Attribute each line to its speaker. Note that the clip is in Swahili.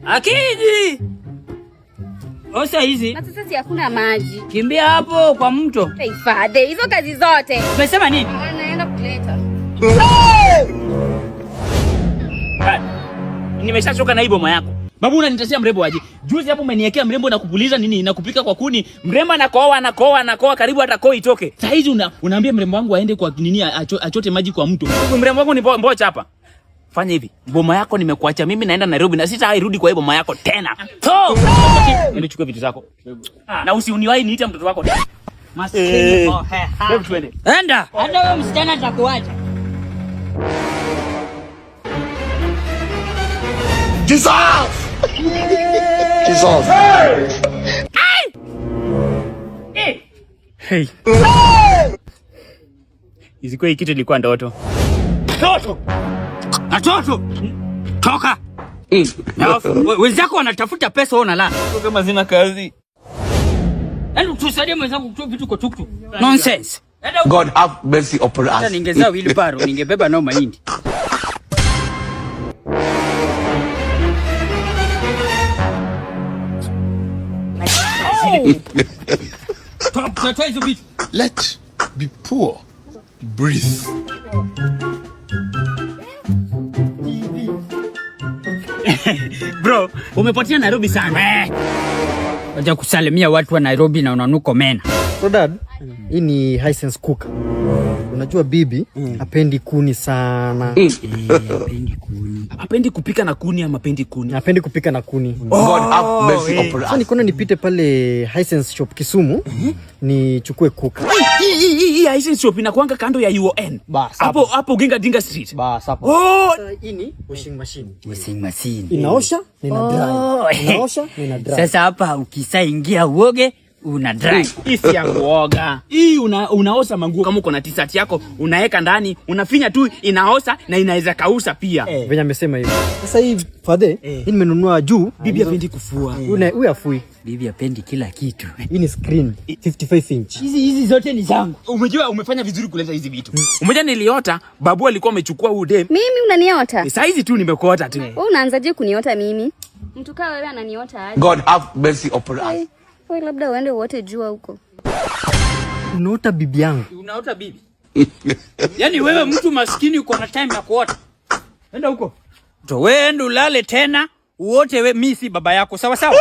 Speaker 1: Akiji. Osa hizi.
Speaker 2: Na sasa si hakuna maji.
Speaker 1: Kimbia hapo kwa mto.
Speaker 2: Hifadhi hizo kazi zote.
Speaker 1: Umesema nini?
Speaker 2: Anaenda kuleta.
Speaker 1: Nimeshachoka na hii boma yako. Babu unanitetea mrembo aje? Juzi hapo umeniwekea mrembo na kupuliza nini na kupika kwa kuni. Mrembo anakoa karibu hata koo itoke. Sasa hizi unaambia mrembo wangu aende kwa nini achote maji kwa mto. Mrembo wangu ni mbocha hapa. Fanya hivi. Boma yako nimekuacha mimi naenda Nairobi na sitairudi kwa hiyo boma yako tena. Ndio chukua vitu zako. Na usiniwahi niita mtoto wako. Maskini. Hebu twende. Enda.
Speaker 3: Hata wewe msichana atakuacha.
Speaker 4: Jesus! Jesus!
Speaker 1: Hey. Izikuwa hii kitu ilikuwa ndoto. Natoto! Toka! Wenzako wanatafuta pesa wewe unalala.
Speaker 5: Kama sina kazi.
Speaker 1: Yaani tusaidie mwenzangu kutoa vitu kwa tuktuk. Nonsense.
Speaker 4: God have mercy upon us.
Speaker 1: Hata ningezaa wheelbarrow, ningebeba nao mahindi.
Speaker 4: Let be poor. Breathe.
Speaker 1: Bro, umepotea Nairobi sana. Wacha kusalimia watu wa Nairobi na unanuko mena.
Speaker 6: So dad, hii ni Hisense cooker. Unajua bibi hapendi kuni sana.
Speaker 1: Hapendi kuni. Hapendi kupika na kuni ama hapendi kuni?
Speaker 6: Hapendi kupika na kuni.
Speaker 4: God have mercy upon us.
Speaker 6: Sasa nikaona nipite pale Hisense shop Kisumu nichukue cooker.
Speaker 1: Hii Hisense shop inakuanga kando ya UON. Hapo Ginga Street.
Speaker 6: Bas hapo. Hii ni washing machine.
Speaker 3: Washing machine.
Speaker 6: Inaosha na ina dry. Inaosha na ina dry.
Speaker 3: Sasa hapa ukisaingia uoge una dry.
Speaker 1: Isi ya kuoga. Hii unaosha manguo kama uko na t-shirt yako, unaweka ndani, unafinya tu inaosha na inaweza kausha pia.
Speaker 6: Venye amesema hivyo. Sasa hii fadhe, hii nimenunua juu.
Speaker 1: Bibi hapendi kufua.
Speaker 6: Huyu afui.
Speaker 3: Bibi hapendi kila kitu.
Speaker 6: Hii ni screen 55 inch.
Speaker 3: Hizi zote ni zangu.
Speaker 1: Umejua umefanya vizuri kuleta hizi vitu. Umejua niliota babu alikuwa amechukua huu dem.
Speaker 2: Mimi unaniota?
Speaker 1: Sasa hizi tu nimekuota tu.
Speaker 2: Wewe unaanzaje kuniota mimi? Mtu kama wewe ananiota aje?
Speaker 4: God have mercy upon us.
Speaker 2: Wewe labda uende wote jua huko.
Speaker 6: Unaota bibi yangu.
Speaker 1: Unaota bibi? Yaani wewe mtu maskini uko na time ya kuota. Enda huko. Wewe enda ulale tena, uote mimi si baba yako. Sawa sawa?